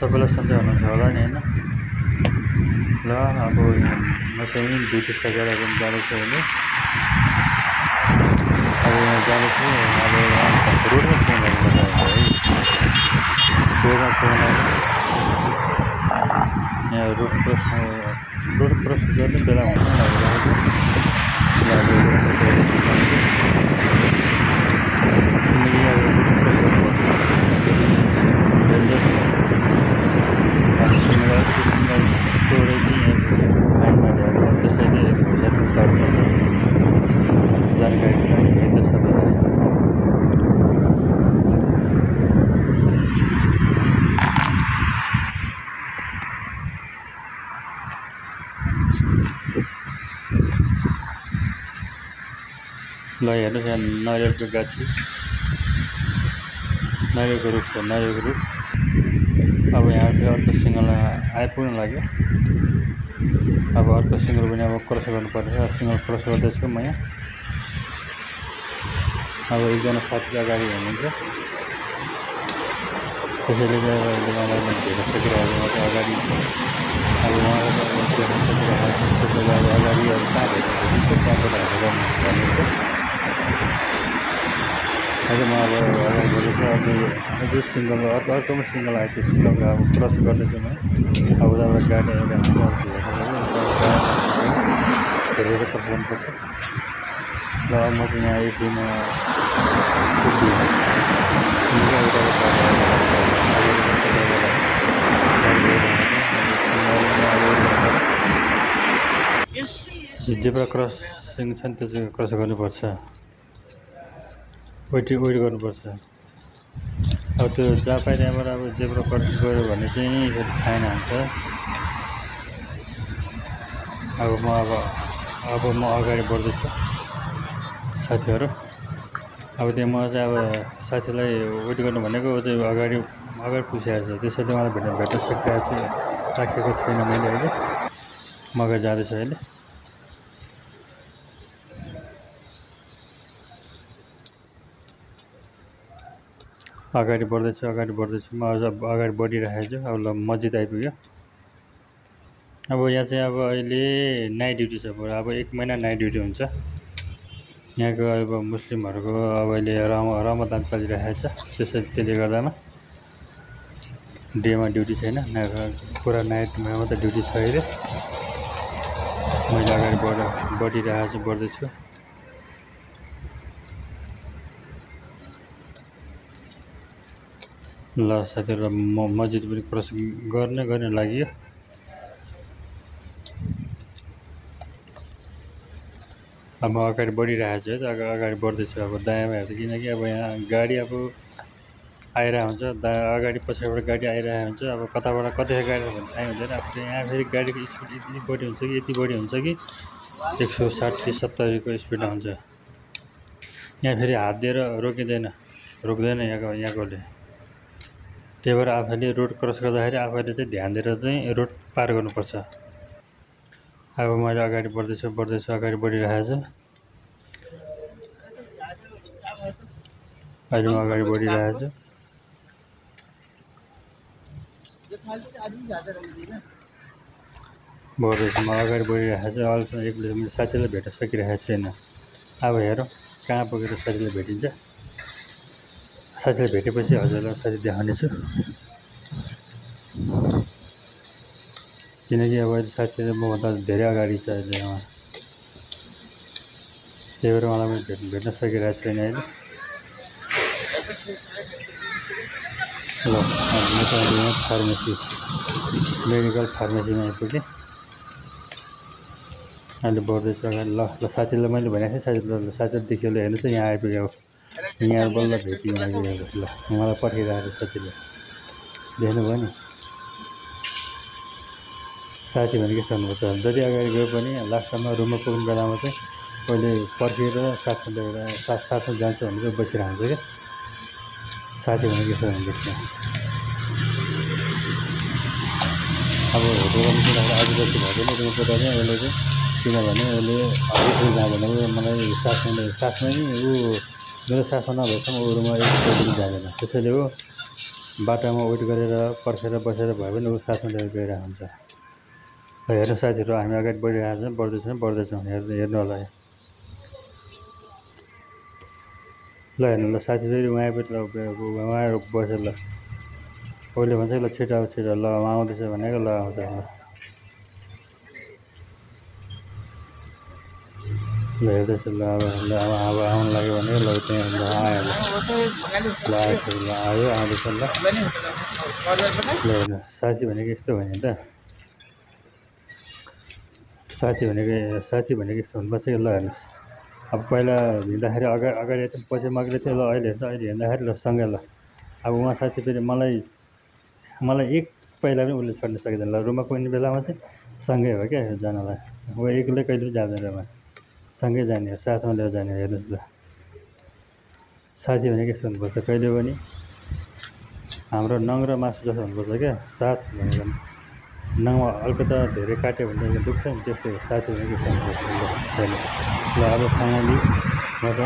सबैलाई सन्चै हुनुहुन्छ होला नि होइन। ल अब म चाहिँ ड्युटी सकेर जाँदैछु अहिले। अब यहाँ जाँदैछु, अब रोडमा फोन गर्नु पर्छ है, रोडमा फोन यहाँ रोड क्रस गर्ने बेला हुन्छ लागिरहेको किनकि अब रोड क्रस गर्नुपर्छ, डेन्जर छ। अनि सिग्नल तोडेको फाइन मारिहाल्छ, त्यसैले हुँदैन उतार्नुपर्छ। जानकारीको लागि है त सबैलाई। ल हेर्नुहोस् यहाँ नरिवलको गाछी, नरिवलको रुख छ, नरिवलको रुख। अब यहाँ फेरि अर्को सिग्नल आइपुग्न लाग्यो। अब अर्को सिग्नल पनि अब क्रस गर्नुपर्छ। सिग्नल क्रस गर्दैछु म यहाँ। अब एकजना साथी अगाडि हुनुहुन्छ, त्यसैले चाहिँ अब उहाँलाई भेट्न सकिरहेको छ अगाडि। अब उहाँलाई भेट्न सकिरहेको छ, त्यसैले अब अगाडि अब कहाँ भेट्नु त्यहाँबाट हेरेर भन्नुहुन्छ। अहिले म अब अगाडि बढेको अझै सिङ्गल अर्कोमा सिङ्गल आएको थियो, सिङ्गलको अब क्रस गर्दैछु म। अब उताबाट गाडी आइरहेको हेरेर क्रस गर्नुपर्छ। ल म चाहिँ यहाँ एकदिन जेब्रा क्रसिङ छ नि, त्यो चाहिँ क्रस गर्नुपर्छ, वेट गर्नुपर्छ। अब त्यो जहाँ पाइ त्यहाँबाट अब जेब्रा क्रसिङ गऱ्यो भने चाहिँ फेरि फाइन हान्छ। अब म अगाडि बढ्दैछु साथीहरू। अब त्यहाँ म चाहिँ अब साथीलाई वेट गर्नु भनेको चाहिँ अगाडि पुगिसकेको छ, त्यसैले मलाई भेट्न सकिरहेको छु, राखेको छैन मैले अहिले। म अगाडि जाँदैछु अहिले। अगाडि बढ्दैछु म, अझ अगाडि बढिरहेको छु। अब ल मस्जिद आइपुग्यो। अब यहाँ चाहिँ अब अहिले नाइट ड्युटी छ पुरा, अब 1 महिना नाइट ड्युटी हुन्छ यहाँको। अब मुस्लिमहरूको अब अहिले रमजान चलिरहेको छ, त्यसले गर्दामा डेमा ड्युटी छैन, पुरा नाइटमा मात्रै ड्युटी छ अहिले। मैले अगाडि बढ्दैछु। ल साथीहरू, म मस्जिद पनि क्रस गर्न लागि। अब म अगाडि बढिरहेको छु है त, अगाडि बढ्दैछु। अब दायाँमा हेर्छु, किनकि अब यहाँ गाडी अब आइरहेको हुन्छ, अगाडि पछाडिबाट गाडी आइरहेको हुन्छ। अब कताबाट कतिखेर गाडी भने थाहै हुँदैन। अब यहाँ फेरि गाडीको स्पिड यति बढी हुन्छ कि 160-170को स्पिडमा हुन्छ। यहाँ फेरि हात दिएर रोक्दैन यहाँकोले। त्यही भएर आफैले रोड क्रस गर्दाखेरि आफैले चाहिँ ध्यान दिएर चाहिँ रोड पार गर्नुपर्छ। अब मैले अगाडि बढ्दैछु, अगाडि बढिरहेको छु। अहिले म अगाडि बढिरहेको छु। म अगाडि बढिरहेको छु। अहिलेसम्म मैले साथीलाई भेट्न सकिरहेको छैन। अब हेरौँ कहाँ पुगेर साथीलाई भेटिन्छ। साथीलाई भेटेपछि हजुरलाई साथी देखाउनेछु, किनकि अब अहिले साथीले मभन्दा धेरै अगाडि छ अहिले उहाँ। त्यही भएर मलाई पनि भेट्न सकिरहेको छैन अहिले। ल म त यहाँ मेडिकल फार्मेसीमा आइपुगेँ। अहिले बढ्दैछु अगाडि। ल साथीलाई मैले भनेको थिएँ, साथीले देख्यो, ल हेर्नुहोस् त यहाँ आइपुग्यो। यहाँ बल्ल भेट्यो आइपुगेको। ल मलाई पठाइरहेको साथीले, देख्नुभयो नि। साथी भने के छ भन्नुपर्छ, जति अगाडि गयो पनि लास्टमा रुममा पुग्ने बेलामा चाहिँ कहिले पर्खेर साथमा जान्छ भनेर बसिरहन्छ क्या। साथी भने के छ भन्नुपर्छ। अब होटलमा निस्किँदाखेरि आज जति भयो भने रुम पुग्दा चाहिँ उसले चाहिँ, किनभने उसले हरिपुर जाँदैन, मलाई साथमै ऊ मेरो साथमा नभएसम्म ऊ रुममा एक पनि जाँदैन। त्यसैले हो बाटामा वेट गरेर पर्खेर बसेर भए पनि ऊ साथमा लिएर गइरहेको हुन्छ। ल हेर्नु साथीहरू, हामी अगाडि बढ्दैछौँ हेर्नु होला। ल हेर्नु ल साथी फेरि उहाँ उहाँ बसेर ल उसले भन्छ ल छिटो ल आउँदैछ भनेको ल आउँछ ल हेर्दैछ ल अब आउनु लाग्यो भने ल त्यहाँ आयो ल आयो आउँदैछ ल हेर्नु साथी भनेको यस्तो भने त साथी भनेको यस्तो हुनुपर्छ कि ल हेर्नुहोस् अब पहिला हिँड्दाखेरि अगाडि पछि मग्दै थियो ल अहिले हिँड्दाखेरि ल सँगै ल अब उहाँ साथी फेरि मलाई एक पहिला पनि उसले छोड्न सकिँदैन ल रुममा पुग्ने बेलामा चाहिँ सँगै हो क्या जानलाई ऊ एक्लै कहिले पनि जाँदैन रुममा सँगै जाने हो साथमा लिएर जाने हो हेर्नुहोस् ल साथी भनेको यस्तो हुनुपर्छ कहिले पनि हाम्रो नङ र मासु जस्तो हुनुपर्छ क्या साथ भनेको नङमा अलिकता धेरै काट्यो भने दुख्छ नि त्यस्तै हो साथी भनेको यस्तो हुनुपर्छ ल अब फाइनली म त